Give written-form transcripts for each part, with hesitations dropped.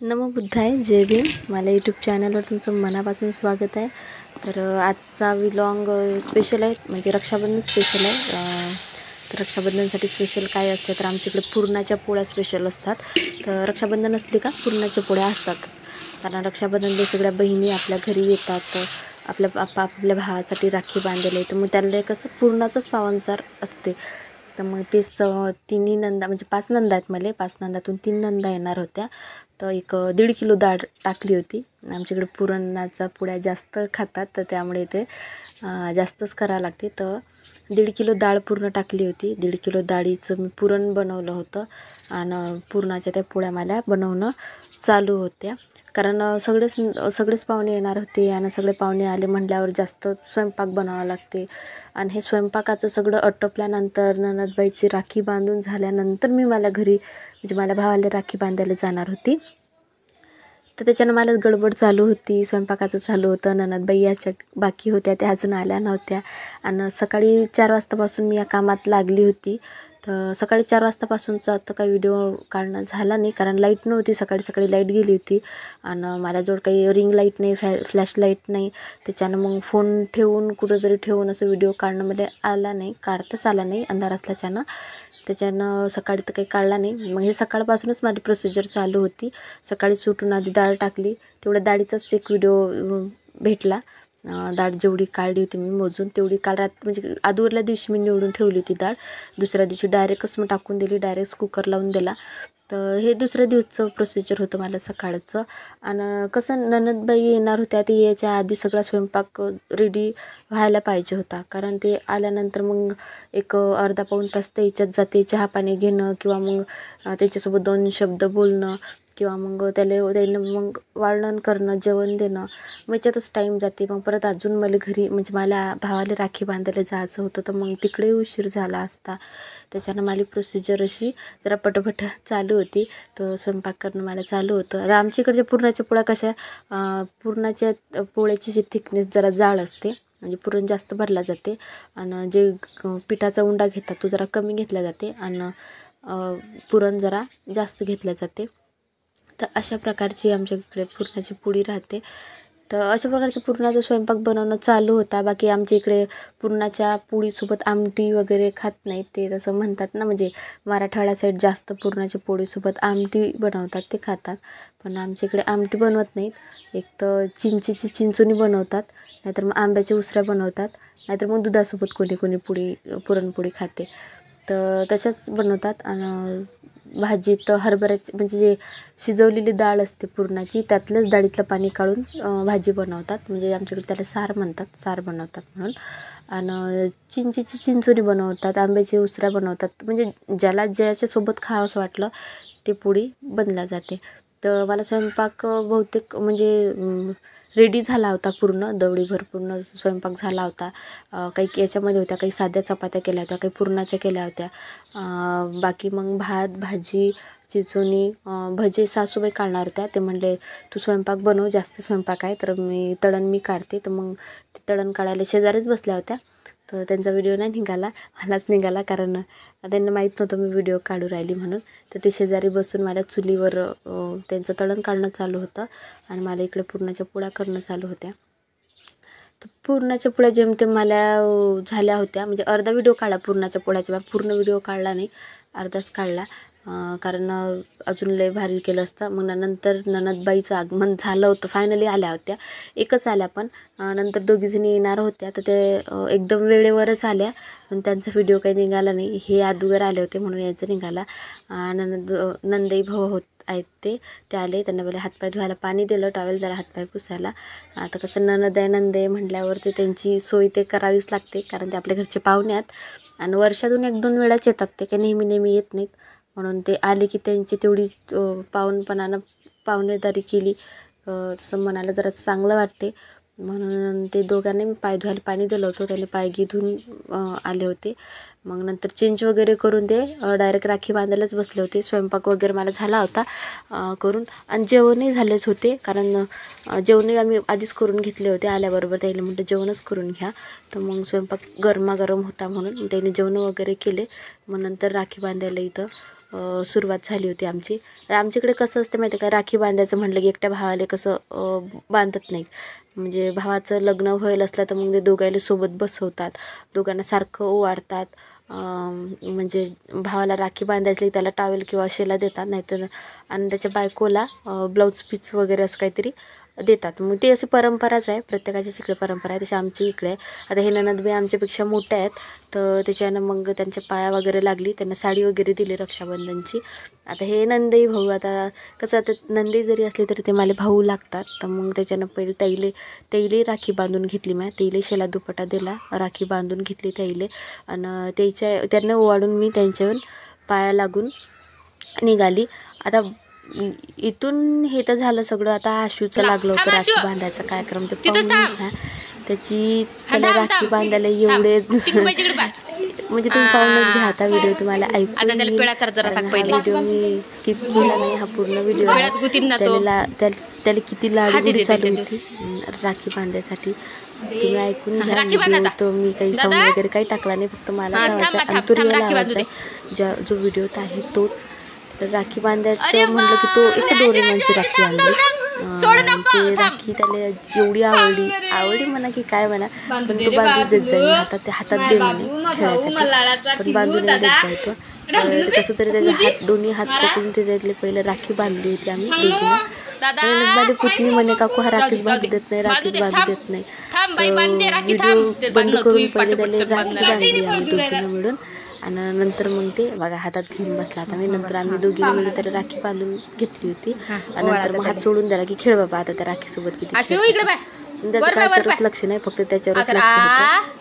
नमो बुद्धाय, जय भीम. मला यूट्यूब चॅनलवर तुमचं मनापासून स्वागत आहे. तर आजचा व्लॉग स्पेशल आहे, म्हणजे रक्षाबंधन स्पेशल आहे. तर रक्षाबंधनसाठी स्पेशल काय असतं तर आमच्याकडे पुरणाच्या पोळ्या स्पेशल असतात. तर रक्षाबंधन असले का पुरणाच्या पोळ्या असतात. कारण रक्षाबंधनला सगळ्या बहिणी आपल्या घरी येतात, आपल्या भावासाठी राखी बांधायला. तर मग त्याला कसं पुरणाचंच पाहुणचार असते. तर मग ते तिन्ही नंदा, म्हणजे 5 नंदा आहेत मला. 5 नंदातून 3 नंदा येणार होत्या. तर 1.5 किलो डाळ टाकली होती. आमच्याकडे पुरणाचा पोळ्या जास्त खातात, तर त्यामुळे ते जास्तच करावं लागते. तर 1.5 किलो डाळ पूर्ण टाकली होती. 1.5 किलो डाळीचं मी पुरण बनवलं होतं आणि पुरणाच्या त्या पोळ्या मला बनवणं चालू होत्या. कारण सगळेच पाहुणे येणार होते आणि सगळे पाहुणे आले म्हटल्यावर जास्त स्वयंपाक बनावा लागते. आणि हे स्वयंपाकाचं सगळं आटोपल्यानंतर नणंदबाईची राखी बांधून झाल्यानंतर मी मला घरी, म्हणजे मला भावाला राखी बांधायला जाणार होती. तर त्याच्यानं मला गडबड चालू होती, स्वयंपाकाचं चालू होतं. नणंदबाई याच्या बाकी होत्या, त्या अजून आल्या नव्हत्या. आणि सकाळी 4 वाजतापासून मी या कामात लागली होती. तर सकाळी 4 वाजतापासूनचा आता काही व्हिडिओ काढणं झाला नाही, कारण लाईट नव्हती. सकाळी लाईट गेली होती आणि माझ्याजवळ काही रिंग लाईट नाही, फ्लॅश लाईट नाही. त्याच्यानं मग फोन ठेवून कुठंतरी ठेवून असं व्हिडिओ काढणं मला आला नाही, काढताच आला नाही अंधार असल्याच्यानं. त्याच्यानं सकाळी तर काही काढला नाही. मग हे सकाळपासूनच माझी प्रोसिजर चालू होती. सकाळी सुटून आधी डाळ टाकली, तेवढ्या डाळीचाच एक व्हिडिओ भेटला. डाळ जेवढी काढली होती मी मोजून तेवढी काल म्हणजे आदूरल्या दिवशी मी निवडून ठेवली होती डाळ. दुसऱ्या दिवशी डायरेक्टच मी टाकून दिली, डायरेक्ट कुकर लावून दिला. तर हे दुसऱ्या दिवसचं प्रोसिजर होतं मला सकाळचं. आणि कसं नणंदबाई येणार होत्या, ते यायच्या आधी सगळा स्वयंपाक रेडी व्हायला पाहिजे होता. कारण ते आल्यानंतर मग एक अर्धा पाऊण तास त्याच्यात जाते, चहा पाणी घेणं किंवा मग त्याच्यासोबत 2 शब्द बोलणं किंवा मग त्याला मग वाळण करणं, जेवण देणं, मग याच्यातच टाईम जाते. मग परत अजून मला घरी, म्हणजे मला भावाला राखी बांधायला जायचं होतं, तर मग तिकडे उशीर झाला असता. त्याच्यानं माझी प्रोसिजर अशी जरा पटापट चालू होती. तर स्वयंपाक करणं मला चालू होतं. आता आमच्या पुरणाच्या पोळ्या कशा, पुरणाच्या पोळ्याची जी थिकनेस जरा जाड असते, म्हणजे पुरण जास्त भरला जाते आणि जे पिठाचा उंडा घेतात तो जरा कमी घेतला जाते आणि पुरण जरा जास्त घेतलं जाते. तर अशा प्रकारची आमच्याकडे पुरणाची पोळी राहते. तर अशा प्रकारचे पुरणाचा स्वयंपाक बनवणं चालू होता. बाकी आमच्या इकडे पुरणाच्या पोळीसोबत आमटी वगैरे खात नाहीत, ते तसं म्हणतात ना, म्हणजे मराठवाडा साईड जास्त पुरणाच्या पोळीसोबत आमटी बनवतात, ते खातात. पण आमच्या इकडे आमटी बनवत नाहीत. एक तर चिंचेची चिंचोणी बनवतात, नाहीतर मग आंब्याच्या उसऱ्या बनवतात, नाहीतर मग दुधासोबत कोणी पुरणपोळी खाते. तर तशाच बनवतात. आणि भाजीत हरभऱ्याची, म्हणजे जे शिजवलेली डाळ असते पुरणाची, त्यातलंच डाळीतलं पाणी काढून भाजी बनवतात. म्हणजे आमच्याकडे त्याला सार म्हणतात, सार बनवतात म्हणून. आणि चिंचेची चिंचोणी बनवतात, आंब्याची उसऱ्या बनवतात. म्हणजे ज्याला ज्याच्यासोबत खावंसं वाटलं ते पोळी बनला जाते. तर मला स्वयंपाक बहुतेक म्हणजे रेडी झाला होता पूर्ण, दवडीभर पूर्ण स्वयंपाक झाला होता. काही याच्यामध्ये होत्या, काही साध्या चपात्या केल्या होत्या, काही पुरणाच्या केल्या होत्या. बाकी मग भात, भाजी, चिचोणी, भजे सासूबाई काढणार होत्या. ते म्हणले तू स्वयंपाक बनव, जास्त स्वयंपाक आहे, तर तळण काढते. तर मग ते तळण काढायला शेजारीच बसल्या होत्या. तर त्यांचा व्हिडिओ नाही निघाला, मलाच निघाला, कारण त्यांना माहीत नव्हतं मी व्हिडिओ काढू राहिली म्हणून. तर ते शेजारी बसून मला चुलीवर त्यांचं तळण काढणं चालू होतं आणि मला इकडे पुरणाच्या पोळ्या करणं चालू होत्या. तर पुरणाच्या पोळ्या जेमतेम मला झाल्या होत्या. म्हणजे अर्धा व्हिडिओ काढला पुरणाच्या पोळ्याचा, पूर्ण व्हिडिओ काढला नाही, अर्धाच काढला. कारण अजून लय भारी केलं असतं. मग नंतर नणंदबाईचं आगमन झालं होतं, फायनली आल्या होत्या. एकच आल्या, पण नंतर दोघीजणी येणार होत्या, तर ते एकदम वेळेवरच आल्या. पण त्यांचा व्हिडिओ काही निघाला नाही. हे अगोदर आले होते म्हणून यायचं निघाला. नंदाई भाऊ आहेत, ते आले. त्यांना पहिले हातपाय धुवायला पाणी दिलं, टॉवेल त्याला हातपाय पुसायला. आता कसं नणंद म्हटल्यावर ते त्यांची सोय ते करावीच लागते, कारण ते आपल्या घरचे पाहुणे आहेत आणि वर्षातून 1-2 वेळाच येतात, ते काही नेहमी येत नाहीत. म्हणून ते आले की त्यांची तेवढी पाहुणपणानं पाहुणेदारी केली, तसं मनाला जरा चांगलं वाटते. म्हणून ते दोघांनी मी पाय धुवायला पाणी दिलं होतं, त्याने पाय धुवून आले होते. मग नंतर चेंज वगैरे करून ते डायरेक्ट राखी बांधायलाच बसले होते. स्वयंपाक वगैरे मला झाला होता करून, आणि जेवणही झालेच होते, कारण जेवणही आम्ही आधीच करून घेतले होते. आल्याबरोबर त्याला म्हटलं जेवणच करून घ्या. तर मग स्वयंपाक गरमागरम होता म्हणून त्याने जेवण वगैरे केले. मग नंतर राखी बांधायला इथं सुरुवात झाली होती आमची. तर आमच्याकडे कसं असतं माहिती आहे का, राखी बांधायचं म्हटलं की एकट्या भावाला कसं बांधत नाही. म्हणजे भावाचं लग्न व्हायला असलं तर मग ते दोघायला सोबत बसवतात, दोघांना सारखं ओवाळतात. म्हणजे भावाला राखी बांधायची त्याला टावेल किंवा शेला देतात, नाहीतर आणि त्याच्या बायकोला ब्लाऊज पीस वगैरे असं काहीतरी देतात. मग ती अशी परंपराच आहे, प्रत्येकाचीच इकडे परंपरा आहे, तशी आमची इकडे आहे. आता हे ननदबाई आमच्यापेक्षा मोठ्या आहेत, तर त्याच्यानं मग त्यांच्या पाया वगैरे लागली, त्यांना साडी वगैरे दिली रक्षाबंधनची. आता हे नंदेई भाऊ, आता कसं आता नंदी जरी असले तरी ते मला भाऊ लागतात. तर मग त्याच्यानं पहिले त्याईले राखी बांधून घेतली, त्याईले शेला दुपट्टा दिला, राखी बांधून घेतली त्याईले. आणि त्यांना ओवाळून मी त्यांच्यावर पाया लागून निघाली. आता इथून हे तर झालं सगळं. आता आशूचं लागलं होतं राखी बांधायचा कार्यक्रम, ते पाहून घ्या. त्याला राखी बांधायला एवढे म्हणजे तुम्ही पाहूनच घ्या आता व्हिडिओ, तुम्हाला ऐकून व्हिडिओ मी स्किप केला नाही, हा पूर्ण व्हिडिओ. त्याला किती लाडू चालू होती राखी बांधायसाठी, तुम्ही ऐकून घ्या व्हिडिओ. तो मी काही साऊंड वगैरे काही टाकला नाही, फक्त मला लावायचा आणि तो रिअल लावायचा आहे जो व्हिडिओत आहे तोच. तर राखी बांधायचं म्हटलं की तो एक डोरेमॉनची राखी आणली. ते राखी त्याला एवढी आवडली म्हणा की काय म्हणा, पण तो बांधून देत जाईल, हातात दे म्हणे खेळायसाठी, पण बांधून देत जायचो. तर कसं तरी त्याचे दोन्ही हात पकडून ते त्यातले पहिले राखी बांधली होती आम्ही दोघीनं. माझी पुतणी म्हणे काकू हा राखीच बांधू देत नाही, राखीच बांधू देत नाही. व्हिडिओ बंद करून पहिले त्याला राखी बांधली आम्ही दोघीनं मिळून. आणि नंतर मग ते बघा हातात घेऊन बसला. आता मी नंतर आम्ही दोघीने मिळून त्याला राखी बांधून घेतली होती आणि नंतर मग हात सोडून द्याला की खेळ बाबा आता त्या राखीसोबत किती. त्याचं काहीच लक्ष नाही, फक्त त्याच्यावरच लक्ष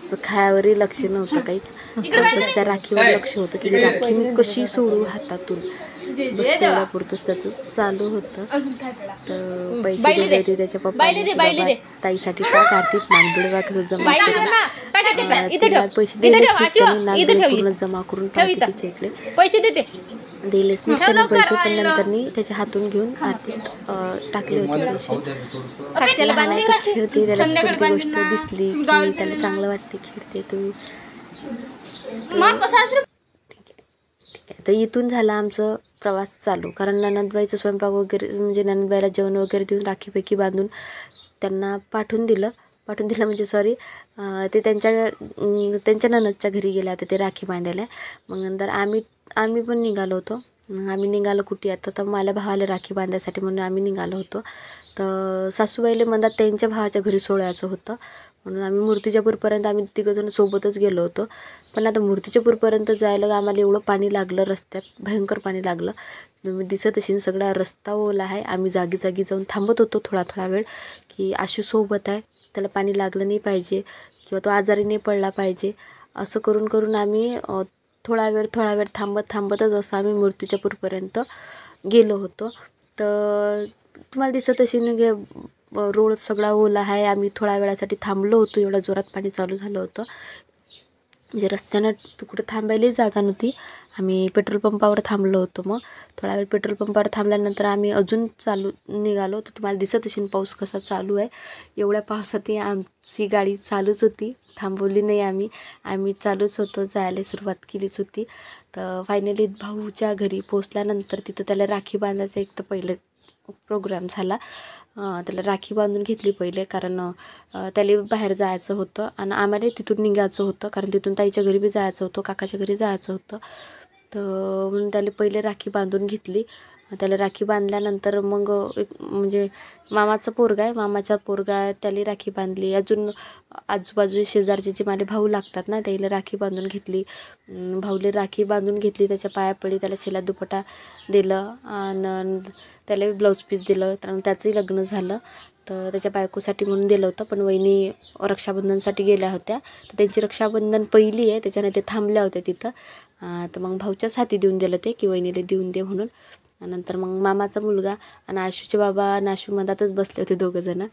होतं, खायावरही लक्ष नव्हतं काहीच, फक्त त्या राखीवर लक्ष होतं की राखी मी कशी सोडू हातातून, बस तेवढ्यापुरतंच त्याचं चालू होतं. तर पैसे दिले होते त्याच्या पप्पा ताईसाठी टाक आरतीत नागबिडवा कसं जमा पैसे दिले पूर्ण जमा करून तिच्या इकडे दिलेच नाही त्याने पैसे, पण नंतर त्याच्या हातून घेऊन आरतीत टाकले होते पैसे. लहान आहे तर खेळते, त्याला कोणती गोष्ट दिसली की त्याला चांगलं वाटते, खेळते. तुम्ही ठीक आहे. तर इथून झाला आमचं प्रवास चालू, कारण ननदबाईचं स्वयंपाक वगैरे म्हणजे ननदबाईला जेवण वगैरे देऊन राखीपैकी बांधून त्यांना पाठवून दिलं म्हणजे सॉरी, ते त्यांच्या ननदच्या घरी गेल्या होत्या ते राखी बांधायला. मग नंतर आम्ही पण निघालो होतो. आम्ही निघालो कुठे आता, तर मला भावाला राखी बांधायसाठी म्हणून आम्ही निघालो होतो. तर सासूबाईले म्हणतात त्यांच्या भावाच्या घरी सोडायचं होतं, म्हणून आम्ही मूर्तिजापूरपर्यंत आम्ही तिघंजण सोबतच गेलो होतो. पण आता मूर्तिजापूरपर्यंत जायला आम्हाला एवढं पाणी लागलं, रस्त्यात भयंकर पाणी लागलं. तुम्ही दिसत असेल सगळा रस्ता ओला आहे. आम्ही जागी जाऊन थांबत होतो थोडा वेळ की आशू सोबत आहे, त्याला पाणी लागलं नाही पाहिजे किंवा तो आजारी नाही पडला पाहिजे, असं करून आम्ही थोडा वेळ थांबतच असं आम्ही मूर्तिजापूरपर्यंत गेलो होतो. तर तुम्हाला दिसत असेल की रोड सगळा ओला आहे. आम्ही थोड्या वेळासाठी थांबलो होतो, एवढ्या जोरात पाणी चालू झालं होतं, म्हणजे रस्त्यानं कुठं थांबायलाही जागा नव्हती. आम्ही पेट्रोल पंपावर थांबलो होतो. मग थोडा वेळ पेट्रोल पंपावर थांबल्यानंतर आम्ही अजून निघालो. तर तुम्हाला दिसत असेल पाऊस कसा चालू आहे. एवढ्या पावसातही आमची गाडी चालूच होती, थांबवली नाही आम्ही चालूच होतो, जायला सुरुवात केलीच होती. तर फायनली भाऊच्या घरी पोचल्यानंतर तिथं त्याला राखी बांधायचा एक तर पहिले प्रोग्राम झाला. त्याला राखी बांधून घेतली पहिले, कारण त्याला बाहेर जायचं होतं आणि आम्हाला तिथून निघायचं होतं, कारण तिथून ताईच्या घरी बी जायचं होतं, काकाच्या घरी जायचं होतं. तर म्हणून त्याला पहिले राखी बांधून घेतली. त्याला राखी बांधल्यानंतर मग एक म्हणजे मामाचा पोरगा त्याला राखी बांधली. अजून आजूबाजू शेजारचे जे माझे भाऊ लागतात ना, त्याला राखी बांधून घेतली. भाऊले राखी बांधून घेतली, त्याच्या पाया पडली, त्याला शेला दुपट्टा दिलं आणि त्याला ब्लाऊज पीस दिलं. तर त्याचंही लग्न झालं, तर त्याच्या बायकोसाठी म्हणून दिलं होतं. पण वहिनी रक्षाबंधनसाठी गेल्या होत्या, तर त्यांची रक्षाबंधन पहिली आहे, त्याच्याने ते थांबल्या होत्या तिथं. तर मग भाऊच्याच हाती देऊन दिलं ते की वहिनीला देऊन दे म्हणून. नंतर मग मामाचा मुलगा आणि आशूचे बाबा आणि आशू मधातच बसले होते दोघंजणं.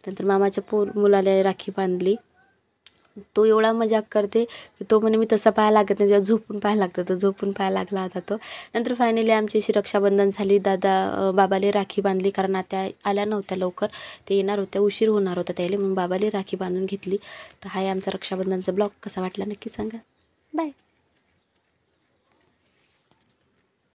नंतर मामाच्या मुलाला राखी बांधली. तो एवढा मजाक करते की तो म्हणे मी तसा पाया लागत नाही, जेव्हा झोपून पाया लागतं, तर झोपून पाया लागला होता तो. नंतर फायनली आमची अशी रक्षाबंधन झाली. बाबाले राखी बांधली, कारण आता आल्या नव्हत्या लवकर, ते येणार होत्या, उशीर होणार होता त्याला, मग बाबाले राखी बांधून घेतली. तर हाय आमचा रक्षाबंधनचा ब्लॉग. कसा वाटला नक्की सांगा. बाय.